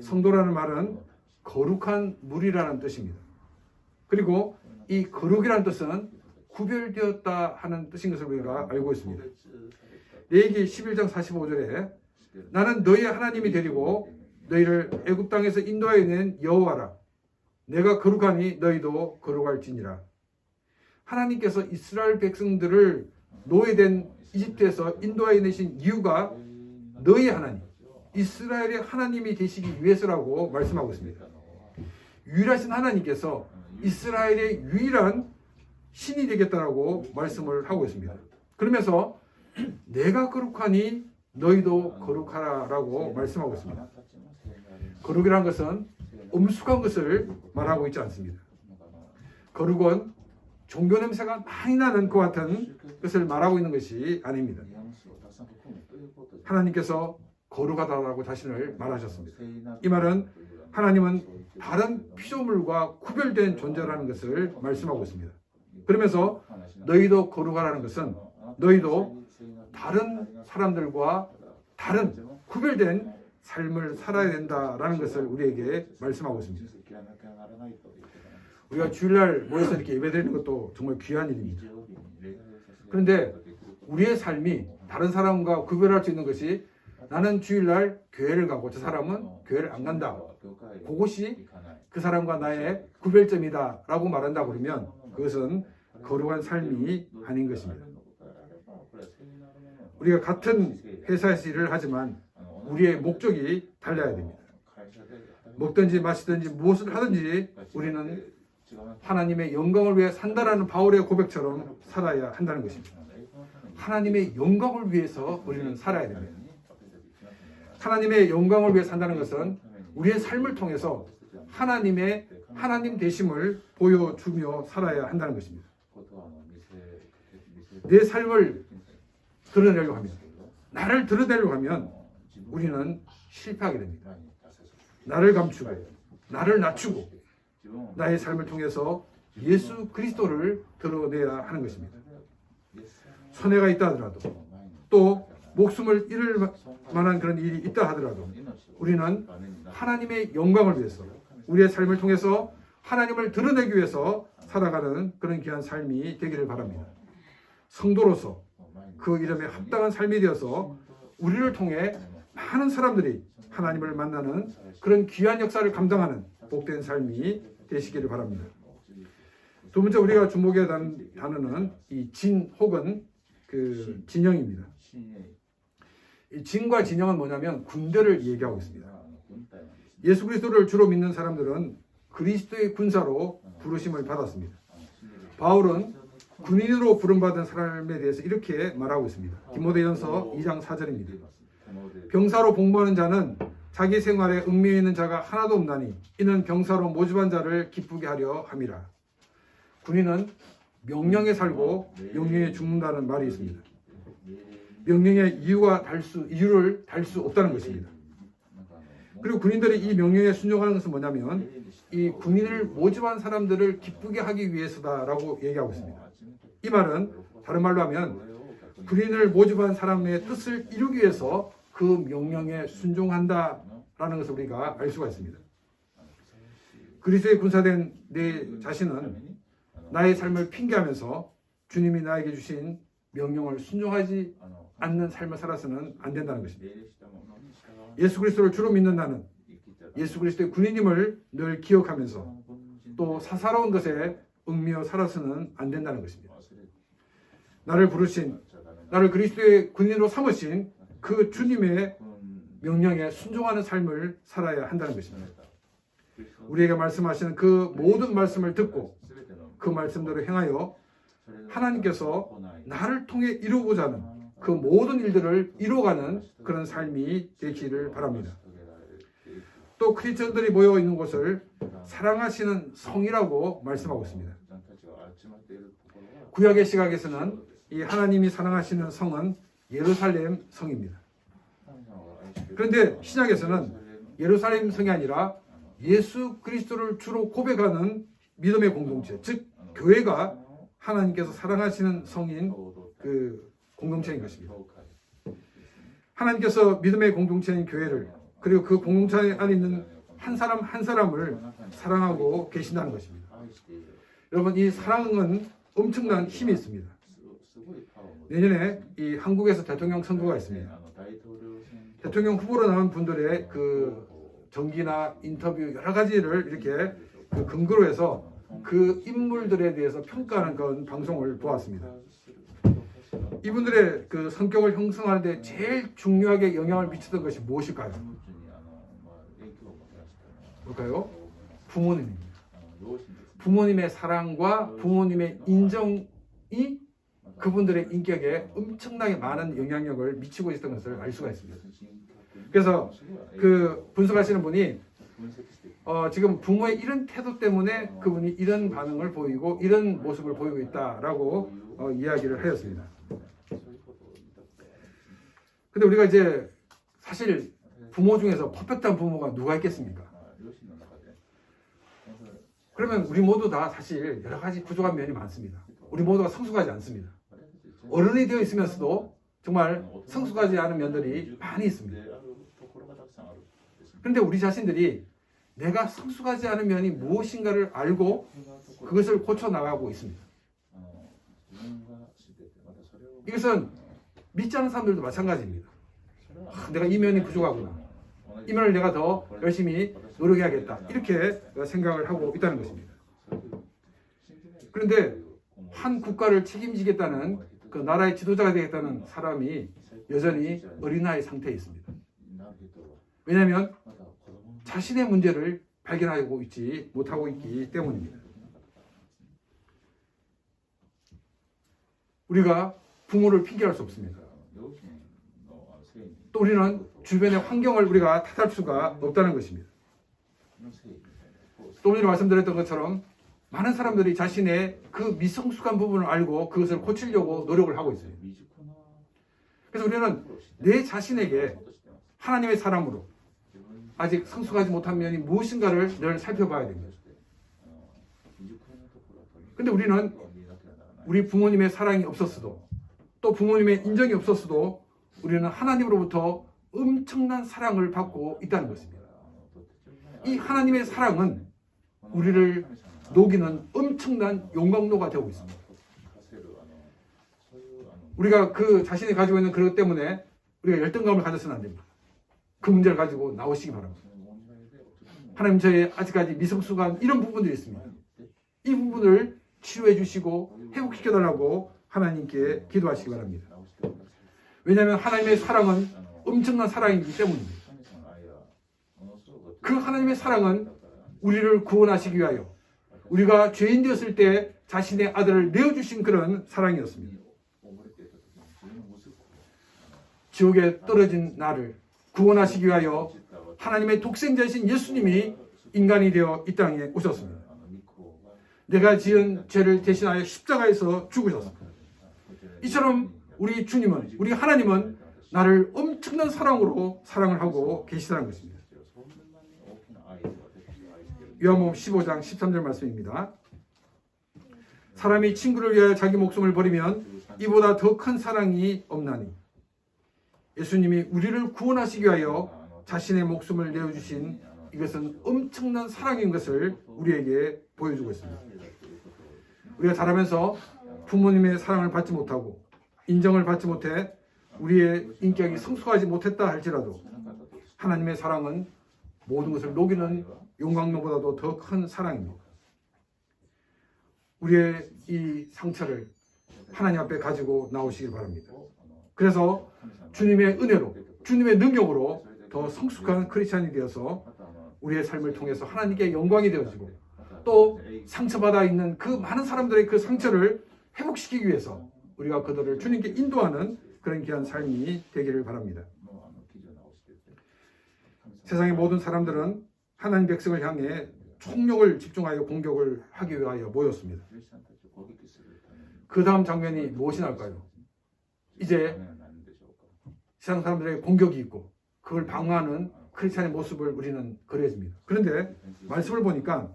성도라는 말은 거룩한 무리라는 뜻입니다. 그리고 이 거룩이라는 뜻은 구별되었다 하는 뜻인 것을 우리가 알고 있습니다. 레위기 11장 45절에 나는 너희의 하나님이 되리고 너희를 애굽 땅에서 인도하여 낸 여호와라. 내가 거룩하니 너희도 거룩할지니라. 하나님께서 이스라엘 백성들을 노예된 이집트에서 인도하여 내신 이유가 너희 하나님, 이스라엘의 하나님이 되시기 위해서라고 말씀하고 있습니다. 유일하신 하나님께서 이스라엘의 유일한 신이 되겠다라고 말씀을 하고 있습니다. 그러면서 내가 거룩하니 너희도 거룩하라라고 말씀하고 있습니다. 거룩이라는 것은 엄숙한 것을 말하고 있지 않습니다. 거룩은 종교 냄새가 많이 나는 것 같은 것을 말하고 있는 것이 아닙니다. 하나님께서 거룩하다라고 자신을 말하셨습니다. 이 말은 하나님은 다른 피조물과 구별된 존재라는 것을 말씀하고 있습니다. 그러면서 너희도 거룩하라는 것은 너희도 다른 사람들과 다른 구별된 삶을 살아야 된다라는 것을 우리에게 말씀하고 있습니다. 우리가 주일날 모여서 이렇게 예배드리는 것도 정말 귀한 일입니다. 그런데 우리의 삶이 다른 사람과 구별할 수 있는 것이 나는 주일날 교회를 가고 저 사람은 교회를 안 간다. 그것이 그 사람과 나의 구별점이다 라고 말한다 그러면 그것은 거룩한 삶이 아닌 것입니다. 우리가 같은 회사에서 일을 하지만 우리의 목적이 달라야 됩니다. 먹든지 마시든지 무엇을 하든지 우리는 하나님의 영광을 위해 산다라는 바울의 고백처럼 살아야 한다는 것입니다. 하나님의 영광을 위해서 우리는 살아야 됩니다. 하나님의 영광을 위해 산다는 것은 우리의 삶을 통해서 하나님 되심을 보여주며 살아야 한다는 것입니다. 내 삶을 드러내려고 하면, 나를 드러내려고 하면 우리는 실패하게 됩니다. 나를 감추고, 나를 낮추고, 나의 삶을 통해서 예수 그리스도를 드러내야 하는 것입니다. 손해가 있다 하더라도, 또 목숨을 잃을 만한 그런 일이 있다 하더라도 우리는 하나님의 영광을 위해서, 우리의 삶을 통해서 하나님을 드러내기 위해서 살아가는 그런 귀한 삶이 되기를 바랍니다. 성도로서 그 이름에 합당한 삶이 되어서 우리를 통해 많은 사람들이 하나님을 만나는 그런 귀한 역사를 감당하는 복된 삶이 되시기를 바랍니다. 두 번째 우리가 주목해야 하는 단어는 이 진 혹은 그 진영입니다. 이 진과 진영은 뭐냐면 군대를 얘기하고 있습니다. 예수 그리스도를 주로 믿는 사람들은 그리스도의 군사로 부르심을 받았습니다. 바울은 군인으로 부름받은 사람에 대해서 이렇게 말하고 있습니다. 디모데전서 2장 4절입니다. 병사로 복무하는 자는 자기 생활에 얽매여 있는 자가 하나도 없나니 이는 병사로 모집한 자를 기쁘게 하려 함이라. 군인은 명령에 살고 명령에 죽는다는 말이 있습니다. 명령의 이유를 달 수 없다는 것입니다. 그리고 군인들이 이 명령에 순종하는 것은 뭐냐면 이 군인을 모집한 사람들을 기쁘게 하기 위해서다라고 얘기하고 있습니다. 이 말은 다른 말로 하면 군인을 모집한 사람의 뜻을 이루기 위해서 그 명령에 순종한다라는 것을 우리가 알 수가 있습니다. 그리스도의 군사된 내 자신은 나의 삶을 핑계하면서 주님이 나에게 주신 명령을 순종하지 않는 삶을 살아서는 안 된다는 것입니다. 예수 그리스도를 주로 믿는 나는 예수 그리스도의 군인임을 늘 기억하면서 또 사사로운 것에 얽매여 살아서는 안 된다는 것입니다. 나를 부르신, 나를 그리스도의 군인으로 삼으신 그 주님의 명령에 순종하는 삶을 살아야 한다는 것입니다. 우리에게 말씀하시는 그 모든 말씀을 듣고 그 말씀대로 행하여 하나님께서 나를 통해 이루고자 하는 그 모든 일들을 이루어가는 그런 삶이 되기를 바랍니다. 또 크리스천들이 모여 있는 곳을 사랑하시는 성이라고 말씀하고 있습니다. 구약의 시각에서는 이 하나님이 사랑하시는 성은 예루살렘 성입니다. 그런데 신약에서는 예루살렘 성이 아니라 예수 그리스도를 주로 고백하는 믿음의 공동체, 즉 교회가 하나님께서 사랑하시는 성인 그 공동체인 것입니다. 하나님께서 믿음의 공동체인 교회를 그리고 그 공동체 안에 있는 한 사람 한 사람을 사랑하고 계신다는 것입니다. 여러분, 이 사랑은 엄청난 힘이 있습니다. 내년에 이 한국에서 대통령 선거가 있습니다. 대통령 후보로 나온 분들의 그 정기나 인터뷰 여러 가지를 이렇게 그 근거로 해서 그 인물들에 대해서 평가하는 그런 방송을 보았습니다. 이분들의 그 성격을 형성하는 데 제일 중요하게 영향을 미치던 것이 무엇일까요? 뭘까요? 부모님입니다. 부모님의 사랑과 부모님의 인정이 그분들의 인격에 엄청나게 많은 영향력을 미치고 있었던 것을 알 수가 있습니다. 그래서 그 분석하시는 분이 지금 부모의 이런 태도 때문에 그분이 이런 반응을 보이고 이런 모습을 보이고 있다라고 이야기를 하였습니다. 근데 우리가 이제 사실 부모 중에서 퍼펙트한 부모가 누가 있겠습니까? 그러면 우리 모두 다 사실 여러 가지 부족한 면이 많습니다. 우리 모두가 성숙하지 않습니다. 어른이 되어 있으면서도 정말 성숙하지 않은 면들이 많이 있습니다. 그런데 우리 자신들이 내가 성숙하지 않은 면이 무엇인가를 알고 그것을 고쳐나가고 있습니다. 이것은 믿지 않는 사람들도 마찬가지입니다. 내가 이 면이 부족하구나. 이 면을 내가 더 열심히 노력해야겠다. 이렇게 생각을 하고 있다는 것입니다. 그런데 한 국가를 책임지겠다는 그 나라의 지도자가 되겠다는 사람이 여전히 어린아이 상태에 있습니다. 왜냐하면 자신의 문제를 발견하고 있지 못하고 있기 때문입니다. 우리가 부모를 핑계할 수 없습니다. 또 우리는 주변의 환경을 우리가 탓할 수가 없다는 것입니다. 또 오늘 말씀드렸던 것처럼 많은 사람들이 자신의 그 미성숙한 부분을 알고 그것을 고치려고 노력을 하고 있어요. 그래서 우리는 내 자신에게 하나님의 사람으로 아직 성숙하지 못한 면이 무엇인가를 늘 살펴봐야 됩니다. 그런데 우리는 우리 부모님의 사랑이 없었어도 또 부모님의 인정이 없었어도 우리는 하나님으로부터 엄청난 사랑을 받고 있다는 것입니다. 이 하나님의 사랑은 우리를 녹이는 엄청난 용광로가 되고 있습니다. 우리가 그 자신이 가지고 있는 그것 때문에 우리가 열등감을 가져서는 안 됩니다. 그 문제를 가지고 나오시기 바랍니다. 하나님, 저의 아직까지 미성숙한 이런 부분들이 있습니다. 이 부분을 치유해 주시고 회복시켜 달라고 하나님께 기도하시기 바랍니다. 왜냐하면 하나님의 사랑은 엄청난 사랑이기 때문입니다. 그 하나님의 사랑은 우리를 구원하시기 위하여 우리가 죄인 되었을 때 자신의 아들을 내어주신 그런 사랑이었습니다. 지옥에 떨어진 나를 구원하시기 위하여 하나님의 독생자이신 예수님이 인간이 되어 이 땅에 오셨습니다. 내가 지은 죄를 대신하여 십자가에서 죽으셨습니다. 이처럼 우리 주님은, 우리 하나님은 나를 엄청난 사랑으로 사랑을 하고 계시다는 것입니다. 요한복음 15장 13절 말씀입니다. 사람이 친구를 위하여 자기 목숨을 버리면 이보다 더 큰 사랑이 없나니. 예수님이 우리를 구원하시기 위하여 자신의 목숨을 내어주신 이것은 엄청난 사랑인 것을 우리에게 보여주고 있습니다. 우리가 자라면서 부모님의 사랑을 받지 못하고 인정을 받지 못해 우리의 인격이 성숙하지 못했다 할지라도 하나님의 사랑은 모든 것을 녹이는 용광로보다도 더 큰 사랑입니다. 우리의 이 상처를 하나님 앞에 가지고 나오시길 바랍니다. 그래서 주님의 은혜로, 주님의 능력으로 더 성숙한 크리스찬이 되어서 우리의 삶을 통해서 하나님께 영광이 되어지고 또 상처받아 있는 그 많은 사람들의 그 상처를 회복시키기 위해서 우리가 그들을 주님께 인도하는 그런 귀한 삶이 되기를 바랍니다. 세상의 모든 사람들은 하나님 백성을 향해 총력을 집중하여 공격을 하기 위하여 모였습니다. 그 다음 장면이 무엇이 날까요? 이제 세상 사람들에게 공격이 있고 그걸 방어하는 크리스찬의 모습을 우리는 그려집니다. 그런데 말씀을 보니까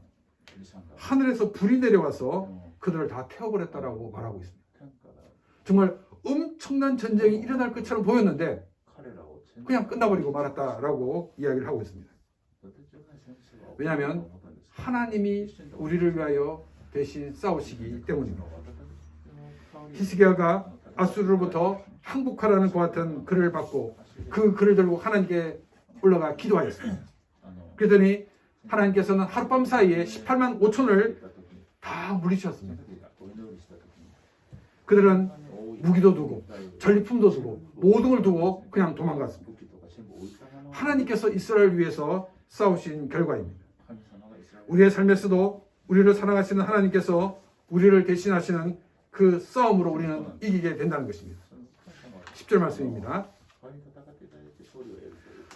하늘에서 불이 내려와서 그들을 다 태워버렸다라고 말하고 있습니다. 정말 엄청난 전쟁이 일어날 것처럼 보였는데 그냥 끝나버리고 말았다라고 이야기를 하고 있습니다. 왜냐하면 하나님이 우리를 위하여 대신 싸우시기 때문입니다. 히스기야가 아수르로부터 항복하라는 것 같은 글을 받고 그 글을 들고 하나님께 올라가 기도하였습니다. 그랬더니 하나님께서는 하룻밤 사이에 18만 5천을 다 물리치셨습니다. 그들은 무기도 두고 전리품도 두고 모든 걸 두고 그냥 도망갔습니다. 하나님께서 이스라엘을 위해서 싸우신 결과입니다. 우리의 삶에서도 우리를 사랑하시는 하나님께서 우리를 대신하시는 그 싸움으로 우리는 이기게 된다는 것입니다. 10절 말씀입니다.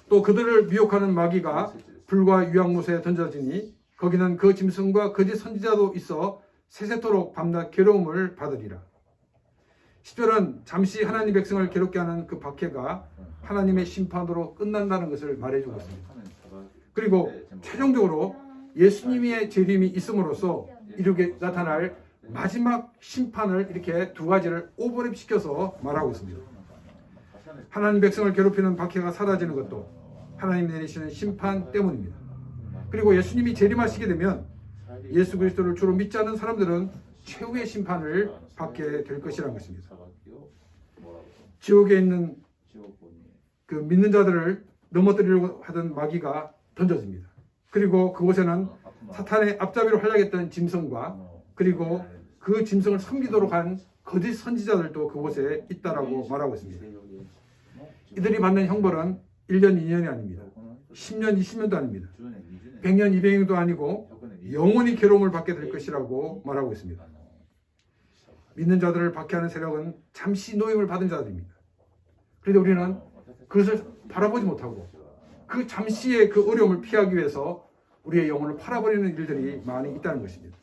또 그들을 미혹하는 마귀가 불과 유황못에 던져지니 거기는 그 짐승과 거짓 선지자도 있어 세세토록 밤낮 괴로움을 받으리라. 10절은 잠시 하나님 백성을 괴롭게 하는 그 박해가 하나님의 심판으로 끝난다는 것을 말해주고 있습니다. 그리고 최종적으로 예수님의 재림이 있음으로써 이렇게 나타날 마지막 심판을 이렇게 두 가지를 오버랩시켜서 말하고 있습니다. 하나님 백성을 괴롭히는 박해가 사라지는 것도 하나님 내리시는 심판 때문입니다. 그리고 예수님이 재림하시게 되면 예수 그리스도를 주로 믿지 않는 사람들은 최후의 심판을 받게 될 것이라는 것입니다. 지옥에 있는 그 믿는 자들을 넘어뜨리려고 하던 마귀가 던져집니다. 그리고 그곳에는 사탄의 앞잡이로 활약했던 짐승과 그리고 그 짐승을 섬기도록 한 거짓 선지자들도 그곳에 있다라고 말하고 있습니다. 이들이 받는 형벌은 1년, 2년이 아닙니다. 10년, 20년도 아닙니다. 100년, 200년도 아니고 영원히 괴로움을 받게 될 것이라고 말하고 있습니다. 믿는 자들을 박해하는 세력은 잠시 노임을 받은 자들입니다. 그런데 우리는 그것을 바라보지 못하고 그 잠시의 그 어려움을 피하기 위해서 우리의 영혼을 팔아버리는 일들이 많이 있다는 것입니다.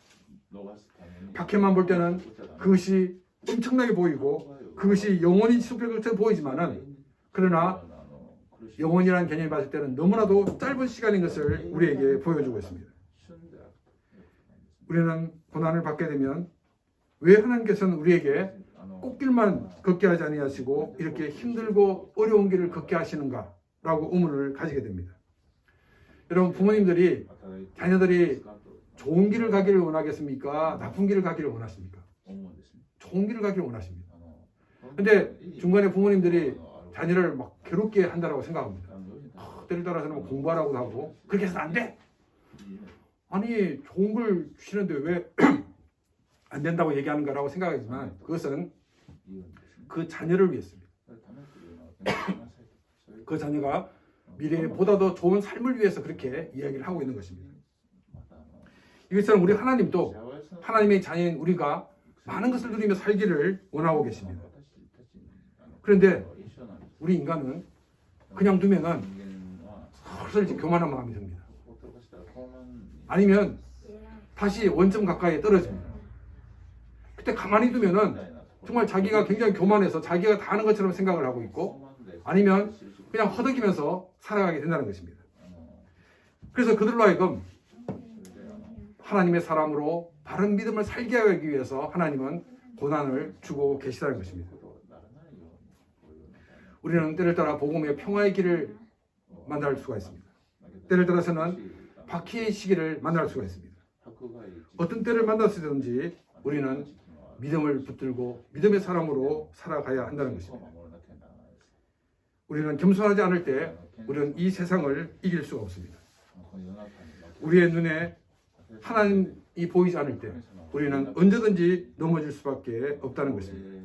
박해만 볼 때는 그것이 엄청나게 보이고 그것이 영원히 지속될 것처럼 보이지만은 그러나 영원이라는 개념이 봤을 때는 너무나도 짧은 시간인 것을 우리에게 보여주고 있습니다. 우리는 고난을 받게 되면 왜 하나님께서는 우리에게 꽃길만 걷게 하지 아니하시고 이렇게 힘들고 어려운 길을 걷게 하시는가라고 의문을 가지게 됩니다. 여러분, 부모님들이 자녀들이 좋은 길을 가기를 원하겠습니까? 나쁜 길을 가기를 원하십니까? 좋은 길을 가기를 원하십니다. 근데 중간에 부모님들이 자녀를 막 괴롭게 한다고 생각합니다. 때를 따라서는 공부하라고 하고 그렇게 해서는 안 돼! 아니, 좋은 걸 주시는데 왜 안 된다고 얘기하는가라고 생각하지만 그것은 그 자녀를 위해서입니다. 그 자녀가 미래에 보다 더 좋은 삶을 위해서 그렇게 이야기를 하고 있는 것입니다. 이것처럼 우리 하나님도 하나님의 자녀인 우리가 많은 것을 누리며 살기를 원하고 계십니다. 그런데 우리 인간은 그냥 두면은 서슬 교만한 마음이 듭니다. 아니면 다시 원점 가까이에 떨어집니다. 그때 가만히 두면은 정말 자기가 굉장히 교만해서 자기가 다 아는 것처럼 생각을 하고 있고 아니면 그냥 허덕이면서 살아가게 된다는 것입니다. 그래서 그들로 하여금 하나님의 사람으로 바른 믿음을 살게 하기 위해서 하나님은 고난을 주고 계시다는 것입니다. 우리는 때를 따라 복음의 평화의 길을 만날 수가 있습니다. 때를 따라서는 박해의 시기를 만날 수가 있습니다. 어떤 때를 만났든지 우리는 믿음을 붙들고 믿음의 사람으로 살아가야 한다는 것입니다. 우리는 겸손하지 않을 때 우리는 이 세상을 이길 수가 없습니다. 우리의 눈에 하나님이 보이지 않을 때 우리는 언제든지 넘어질 수밖에 없다는 것입니다.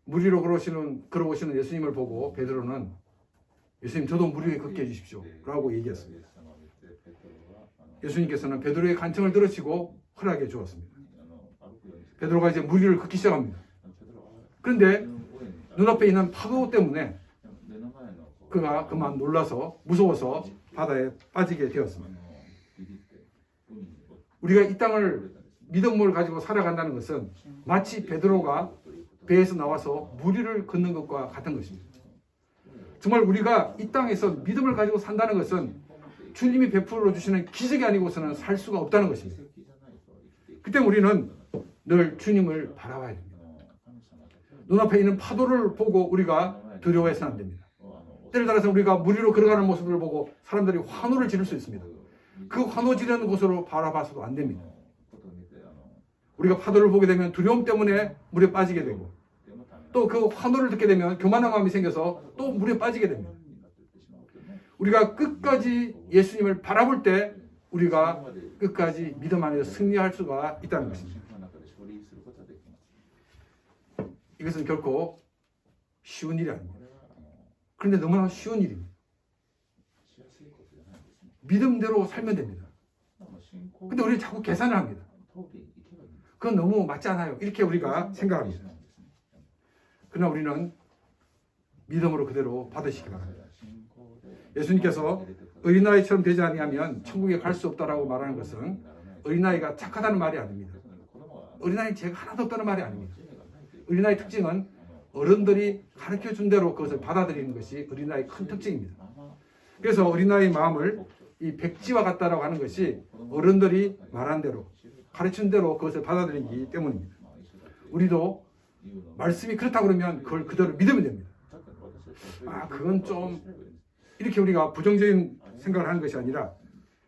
물 위로 걸어오시는 예수님을 보고 베드로는 예수님 저도 물 위에 걷게 해주십시오 라고 얘기했습니다. 예수님께서는 베드로의 간청을 들으시고 허락해 주었습니다. 베드로가 이제 물 위를 걷기 시작합니다. 그런데 눈앞에 있는 파도 때문에 그가 그만 놀라서 무서워서 바다에 빠지게 되었습니다. 우리가 이 땅을 믿음을 가지고 살아간다는 것은 마치 베드로가 배에서 나와서 물 위를 걷는 것과 같은 것입니다. 정말 우리가 이 땅에서 믿음을 가지고 산다는 것은 주님이 베풀어 주시는 기적이 아니고서는 살 수가 없다는 것입니다. 그때 우리는 늘 주님을 바라봐야 됩니다. 눈앞에 있는 파도를 보고 우리가 두려워해서는 안 됩니다. 때를 따라서 우리가 물 위로 걸어가는 모습을 보고 사람들이 환호를 지를 수 있습니다. 그 환호 지르는 곳으로 바라봐서도 안 됩니다. 우리가 파도를 보게 되면 두려움 때문에 물에 빠지게 되고 또 그 환호를 듣게 되면 교만한 마음이 생겨서 또 물에 빠지게 됩니다. 우리가 끝까지 예수님을 바라볼 때 우리가 끝까지 믿음 안에서 승리할 수가 있다는 것입니다. 이것은 결코 쉬운 일이 아닙니다. 그런데 너무나 쉬운 일입니다. 믿음대로 살면 됩니다. 근데 우리는 자꾸 계산을 합니다. 그건 너무 맞지 않아요. 이렇게 우리가 생각합니다. 그러나 우리는 믿음으로 그대로 받으시기 바랍니다. 예수님께서 어린아이처럼 되지 아니하면 천국에 갈 수 없다라고 말하는 것은 어린아이가 착하다는 말이 아닙니다. 어린아이 죄가 하나도 없다는 말이 아닙니다. 어린아이 특징은 어른들이 가르쳐준 대로 그것을 받아들이는 것이 어린아이의 큰 특징입니다. 그래서 어린아이의 마음을 이 백지와 같다라고 하는 것이 어른들이 말한 대로 가르친 대로 그것을 받아들이기 때문입니다. 우리도 말씀이 그렇다고 그러면 그걸 그대로 믿으면 됩니다. 그건 좀 이렇게 우리가 부정적인 생각을 하는 것이 아니라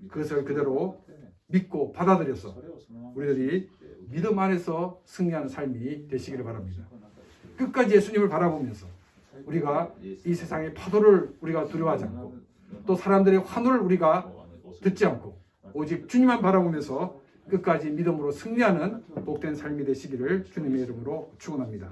그것을 그대로 믿고 받아들여서 우리들이 믿음 안에서 승리하는 삶이 되시기를 바랍니다. 끝까지 예수님을 바라보면서 우리가 이 세상의 파도를 우리가 두려워하지 않고 또 사람들의 환호를 우리가 듣지 않고 오직 주님만 바라보면서 끝까지 믿음으로 승리하는 복된 삶이 되시기를 주님의 이름으로 축원합니다.